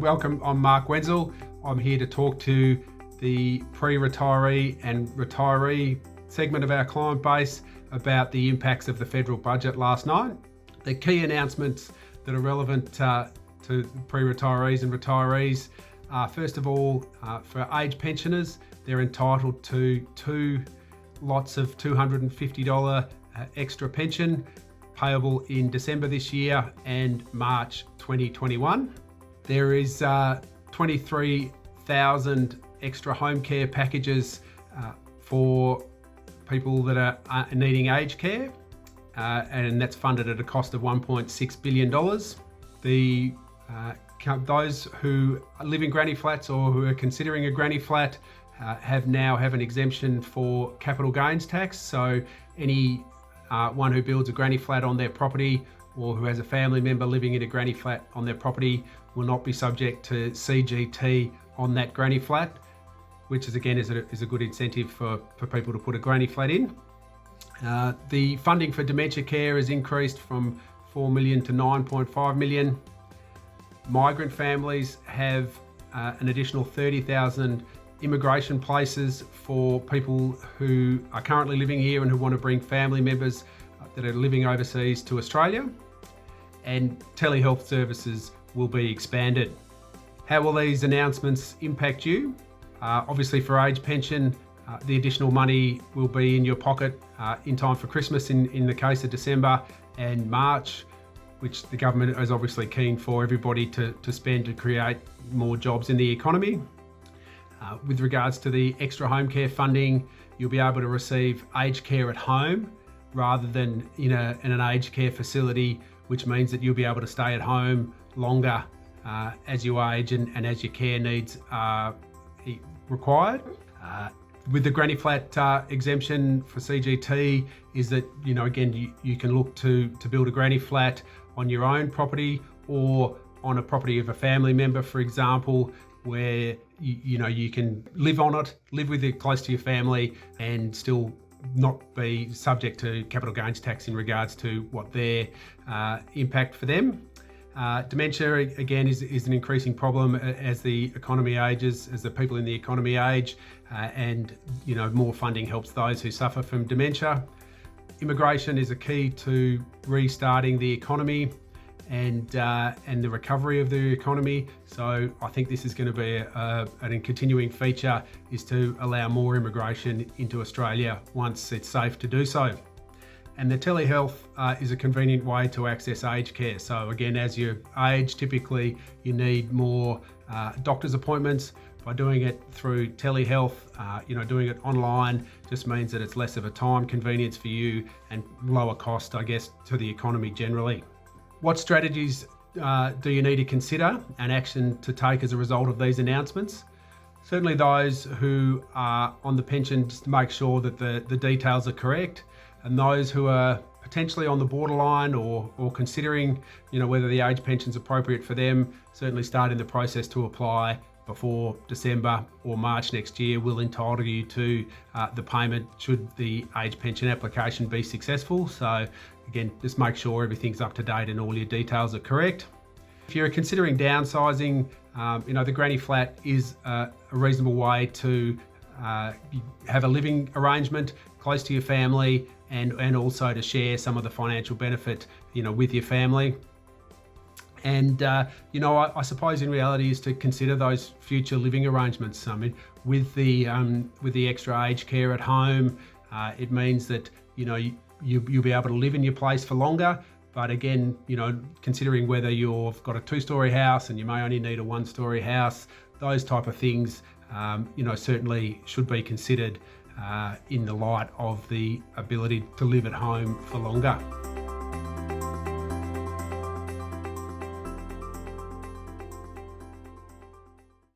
Welcome, I'm Mark Wenzel. I'm here to talk to the pre-retiree and retiree segment of our client base about the impacts of the federal budget last night. The key announcements that are relevant to pre-retirees and retirees are, first of all, for age pensioners, they're entitled to 2 lots of $250 extra pension payable in December this year and March 2021. There is 23,000 extra home care packages for people that are needing aged care, and that's funded at a cost of $1.6 billion. Those who live in granny flats or who are considering a granny flat have an exemption for capital gains tax. So any one who builds a granny flat on their property or who has a family member living in a granny flat on their property will not be subject to CGT on that granny flat, which is again is a good incentive for people to put a granny flat in. The funding for dementia care has increased from $4 million to $9.5 million. Migrant families have an additional 30,000 immigration places for people who are currently living here and who want to bring family members that are living overseas to Australia. And telehealth services will be expanded. How will these announcements impact you? Obviously for age pension, the additional money will be in your pocket in time for Christmas in the case of December and March, which the government is obviously keen for everybody to spend to create more jobs in the economy. With regards to the extra home care funding, you'll be able to receive aged care at home rather than in an aged care facility, which means that you'll be able to stay at home longer as you age and as your care needs are required. With the granny flat exemption for CGT is that, again, you can look to build a granny flat on your own property or on a property of a family member, for example, where you can live on it, live with it close to your family and still not be subject to capital gains tax in regards to what their impact for them. Dementia, again, is an increasing problem as the economy ages, as the people in the economy age, and more funding helps those who suffer from dementia. Immigration is a key to restarting the economy and the recovery of the economy. So I think this is going to be a continuing feature, is to allow more immigration into Australia once it's safe to do so. And the telehealth is a convenient way to access aged care. So again, as you age, typically you need more doctor's appointments. By doing it through telehealth, doing it online just means that it's less of a time convenience for you and lower cost, I guess, to the economy generally. What strategies do you need to consider and action to take as a result of these announcements? Certainly those who are on the pension, just make sure that the details are correct, and those who are potentially on the borderline or considering whether the age pension is appropriate for them, certainly starting the process to apply before December or March next year will entitle you to the payment should the age pension application be successful. So again, just make sure everything's up to date and all your details are correct. If you're considering downsizing, the granny flat is a reasonable way to have a living arrangement close to your family and also to share some of the financial benefit with your family. And I suppose in reality is to consider those future living arrangements. I mean, with the extra aged care at home, it means that you'll be able to live in your place for longer. But again, considering whether you've got a 2-story house and you may only need a 1-story house, those type of things, certainly should be considered in the light of the ability to live at home for longer.